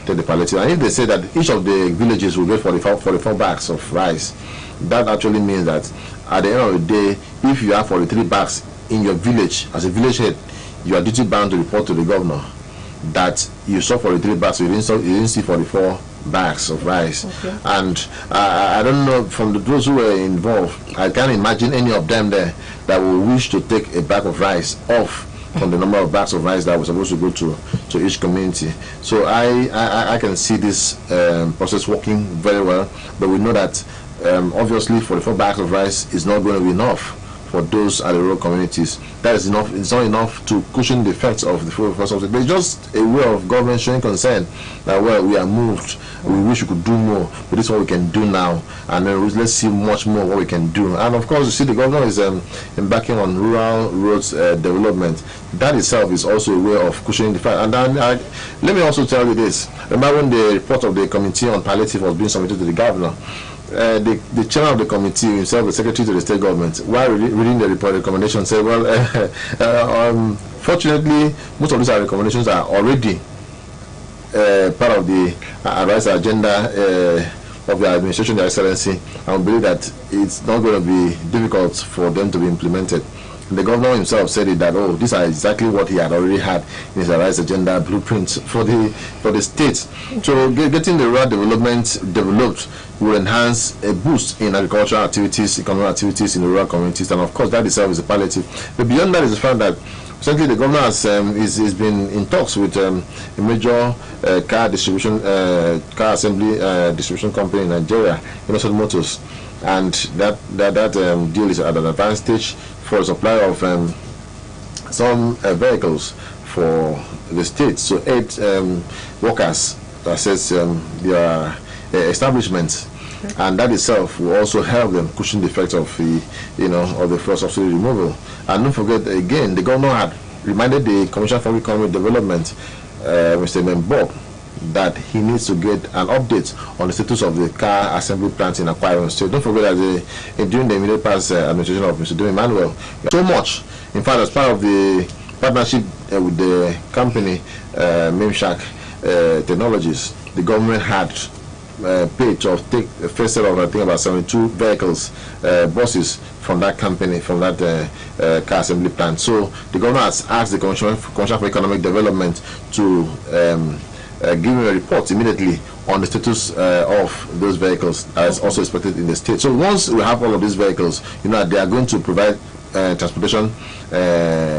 take the palliative. And if they say that each of the villages will get 44 bags of rice, that actually means that at the end of the day, if you have 43 bags in your village, as a village head, you are duty bound to report to the governor that you saw 43 bags, you didn't see 44 bags of rice. Okay. And I don't know, from those who were involved, I can't imagine any of them there that will wish to take a bag of rice off from the number of bags of rice that was supposed to go to each community. So I can see this process working very well, but we know that obviously 44 bags of rice is not going to be enough for those at the rural communities. That is enough. It's not enough to cushion the effects of the fuel subsidy. But it's just a way of government showing concern that, well, we are moved. We wish we could do more, but this is what we can do now. And then let's see much more what we can do. And of course, you see, the governor is embarking on rural roads development. That itself is also a way of cushioning the effect. And then, let me also tell you this. Remember when the report of the committee on palliative was being submitted to the governor? The chairman of the committee himself, the secretary to the state government, while reading the report recommendation, said, well, fortunately, most of these recommendations are already part of the rice agenda of the administration, Their Excellency, and we believe that it's not going to be difficult for them to be implemented. The governor himself said it that, oh, these are exactly what he had already had in his rice agenda blueprint for the state. So getting the rural development developed will enhance a boost in agricultural activities, economic activities in the rural communities, and of course that itself is a palliative. But beyond that is the fact that recently the governor has is been in talks with a major car assembly distribution company in Nigeria, Innocent Motors, and that deal is at an advanced stage for supply of some vehicles for the state. So 8 workers that says their establishments, and that itself will also help them cushion the effect of the fuel subsidy removal. And don't forget, again, the governor had reminded the Commissioner for Economic Development, Mr. Membo, that he needs to get an update on the status of the car assembly plant in Akwa Ibom State. Don't forget that during the immediate past administration of Mr. Dome Emmanuel, so much, in fact, as part of the partnership with the company Memshak Technologies, the government had paid to take a first set of, I think, about 72 vehicles, buses from that company, from that car assembly plant. So the government has asked the Commissioner for Economic Development to give me a report immediately on the status of those vehicles, as also expected in the state. So once we have all of these vehicles, they are going to provide transportation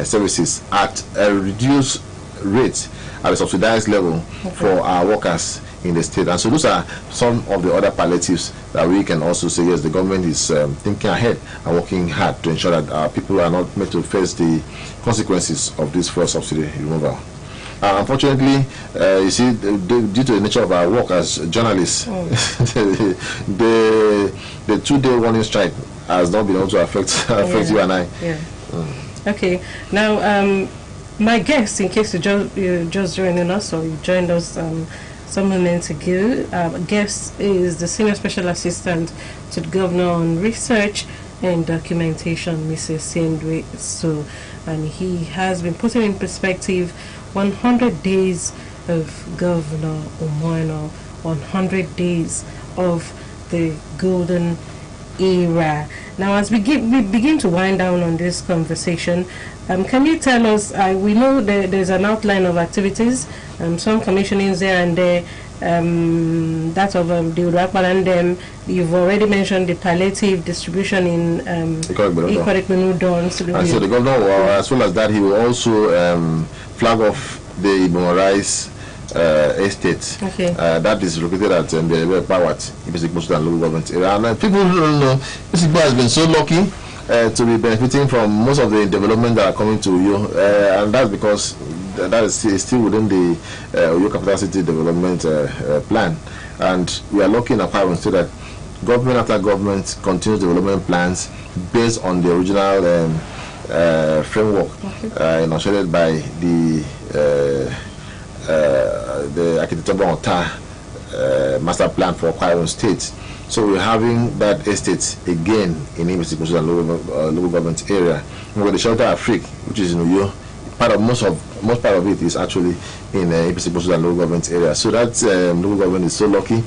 services at a reduced rate, at a subsidized level for our workers in the state. And so those are some of the other palliatives that we can also say, yes, the government is thinking ahead and working hard to ensure that our people are not made to face the consequences of this fuel subsidy removal. Unfortunately, you see, due to the nature of our work as journalists, the 2-day warning strike has not been able to affect you and I. Yeah. Okay. Now, my guest, in case you're just joining us or you joined us some moments ago, guest is the Senior Special Assistant to the Governor on Research and Documentation, Mrs. Sendwe. So, and he has been putting in perspective 100 days of Governor Umoino, 100 days of the golden era. Now, as we begin to wind down on this conversation, can you tell us, we know there's an outline of activities, some commissionings there and there, that of the Uduakpan, and you've already mentioned the palliative distribution in Ikorekbenu. And so the governor, as well as that, he will also flag off the Ibom Rice estate. Okay. That is located at the Pawat, Ibom and local government area. And people don't know, Ibom has been so lucky to be benefiting from most of the development that are coming to you, and that's because that is still within the Uyo Capital City Development Plan. And we are lucky in Akwa Ibom State that government after government continues development plans based on the original framework initiated by the Akitetobo Ota master plan for Akwa Ibom State. So we're having that estate again in Ibom and local government area. We've got the Shelter Afrique, which is in Uyo, most part of it is actually in APC Bosu and local government area. So that local government is so lucky.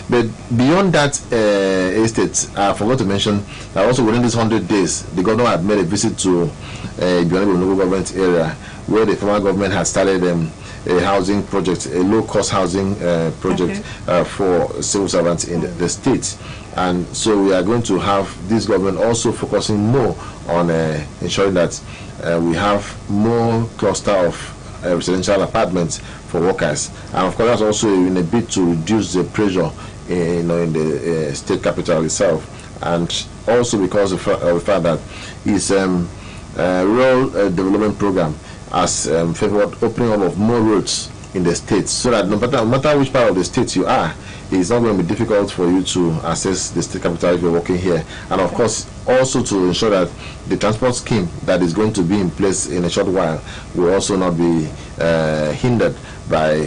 But beyond that estate, I forgot to mention that also within these 100 days, the governor had made a visit to Ibionabu local government area, where the former government has started a housing project, a low-cost housing project for civil servants in the state. And so we are going to have this government also focusing more on ensuring that we have more cluster of residential apartments for workers. And of course, that's also in a bid to reduce the pressure in the state capital itself. And also because of the fact that it's rural development program has favored opening up of more roads in the state, so that no matter which part of the state you are, it's not going to be difficult for you to access the state capital if you're working here. And of course, also to ensure that the transport scheme that is going to be in place in a short while will also not be hindered by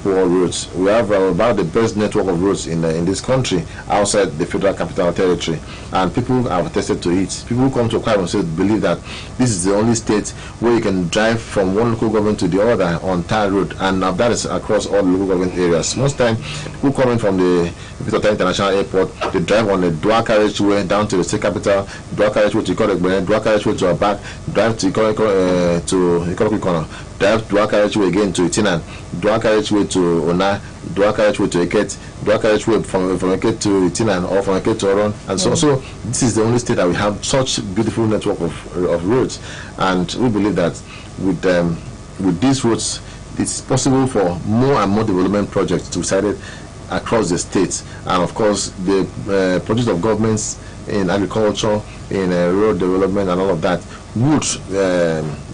poor roads. We have about the best network of roads in this country outside the Federal Capital Territory, and people have attested to it. People who come to Akwa Ibom State believe that this is the only state where you can drive from one local government to the other on tar road, and that is across all local government areas. Most time, people coming from the Victoria International Airport, they drive on the dual carriageway down to the state capital, dual carriageway to Ikorodu, dual carriageway to Abak, drive to Ikorodu, drive dual carriageway again to Itinan, dual carriageway to Ona, dual carriageway to Eket, dual carriageway from Eket to Itinan, or from Eket to Oron, and so this is the only state that we have such beautiful network of roads. And we believe that with these roads, it's possible for more and more development projects to be sited across the state. And of course, the projects of governments in agriculture, in rural development, and all of that would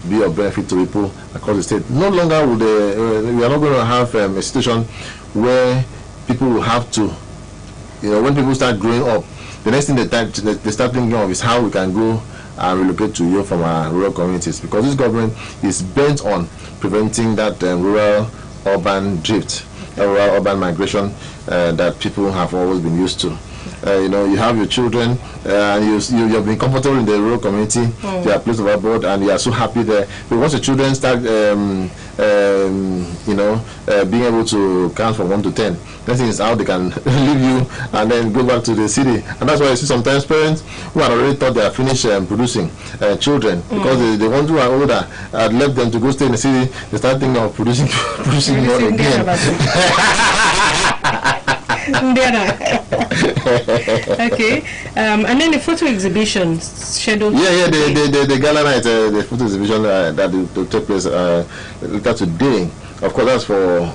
be of benefit to people across the state. No longer would we are not going to have a situation where people will have to, when people start growing up, the next thing they start thinking of is how we can go and relocate to you from our rural communities, because this government is bent on preventing that rural urban drift, rural urban migration that people have always been used to. You have your children, and you have been comfortable in the rural community. You are placed overboard, and you are so happy there. But once the children start, being able to count from 1 to 10, the thing is how they can leave you and then go back to the city. And that's why you see sometimes parents who had already thought they are finished producing children, because the ones who are older had left them to go stay in the city. They start thinking of producing more again. Okay, and then the photo exhibition scheduled. The gala night, the photo exhibition that will take place later today. Of course, that's for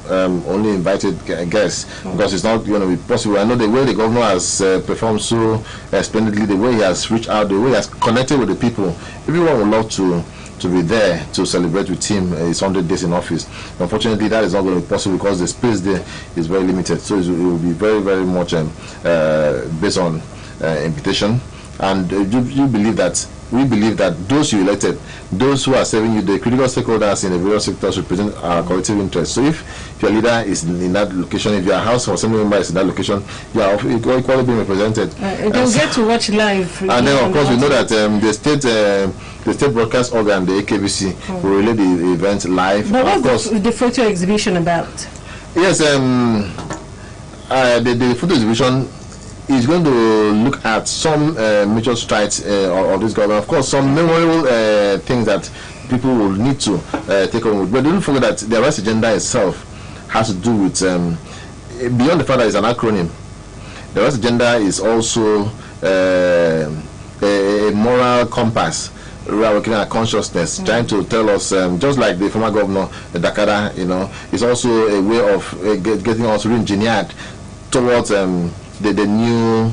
only invited guests, because it's not going to be possible. I know the way the governor has performed so splendidly, the way he has reached out, the way he has connected with the people. Everyone would love to be there to celebrate with him his 100 days in office. Unfortunately, that is not going to be possible because the space there is very limited. So it will be very, very much based on invitation. And we believe that those you elected, those who are serving you, the critical stakeholders in the various sectors, represent our collective interests. So if your leader is in that location, if your house or assembly member is in that location, you are equally being represented. They'll get to watch live. And then, of course, we know that the state broadcast organ, the AKBC, will relay the event live. But what's the photo exhibition about? Yes, the photo exhibition is going to look at some major strides of this government. Of course, some memorable things that people will need to take on with. But don't forget that the Arise agenda itself has to do with, beyond the fact that it's an acronym, the Arise agenda is also a moral compass. We are working at consciousness, trying to tell us, just like the former governor, Dakara, it's also a way of getting us re-engineered towards the new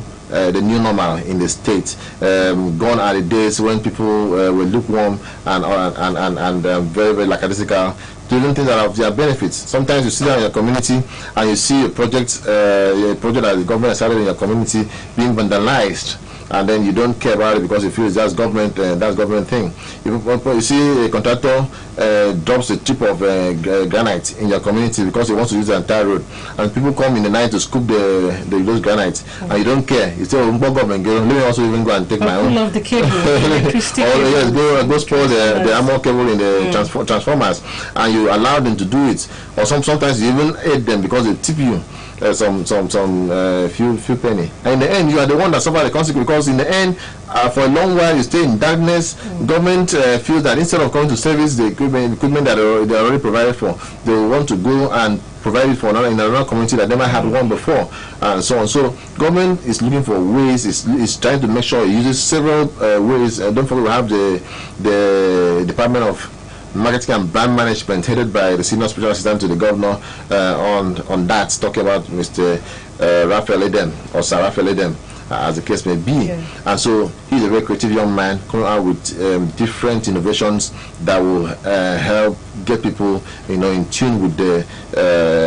normal in the state. Gone are the days when people were lukewarm and very, very lackadaisical, doing things that have their benefits. Sometimes you sit down in your community and you see a project that the government has started in your community being vandalized. and then you don't care about it because you feel that's government thing. If you see a contractor drops a tip of granite in your community because he wants to use the entire road, and people come in the night to scoop those granites, and you don't care. You say, "Oh, government, let me also even go and take my own." Pull off the cable, electricity or cable. yes, go spoil the armor cable in the transformers, and you allow them to do it. Or sometimes you even aid them because they tip you some few penny. And in the end, you are the one that suffer the consequence, because in the end, for a long while you stay in darkness. Government feels that instead of coming to service the equipment that they already provided for, they will want to go and provide it for in another community that never had one before, and so on. So government is looking for ways, is trying to make sure it uses several ways. Don't forget we have the Department of Marketing and Brand Management, headed by the Senior Special Assistant to the Governor on that, talking about Mr. Raphael Edem, or Sir Raphael Edem, as the case may be. Yeah. And so he's a very creative young man coming out with different innovations that will help get people, in tune with the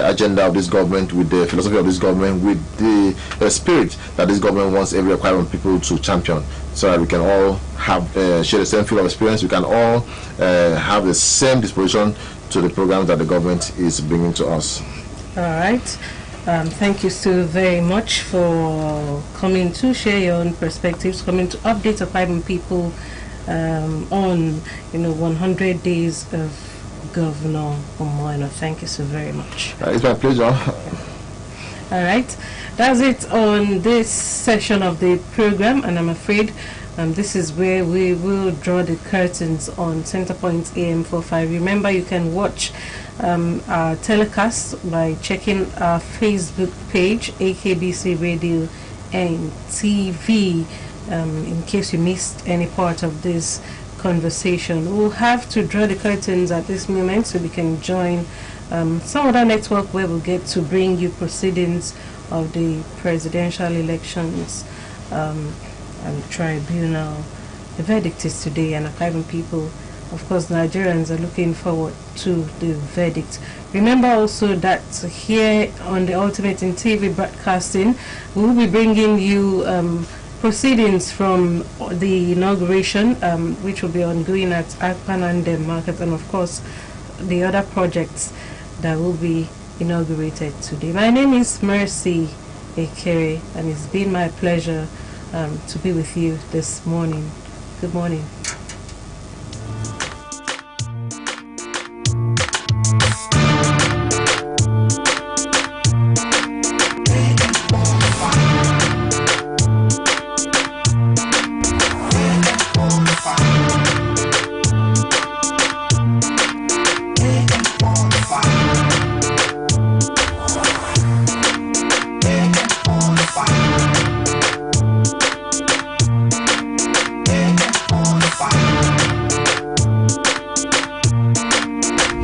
agenda of this government, with the philosophy of this government, with the spirit that this government wants every acquiring people to champion, so that we can all have share the same field of experience. We can all have the same disposition to the programs that the government is bringing to us. All right. Thank you so very much for coming to share your own perspectives, coming to update Akwa people on 100 days of Governor Omoeno. Thank you so very much. It's my pleasure. All right, that's it on this session of the program, and I'm afraid this is where we will draw the curtains on Centerpoint AM45. Remember, you can watch our telecast by checking our Facebook page, AKBC Radio and TV, in case you missed any part of this conversation. We'll have to draw the curtains at this moment so we can join some other network where we'll get to bring you proceedings of the presidential elections and tribunal. The verdict is today, and Akwa people, of course, Nigerians are looking forward to the verdict. Remember also that here on the Ultimate in TV Broadcasting, we will be bringing you proceedings from the inauguration, which will be ongoing at Akpan Market, and of course the other projects that will be inaugurated today. My name is Mercy Ekere, and it's been my pleasure to be with you this morning. Good morning.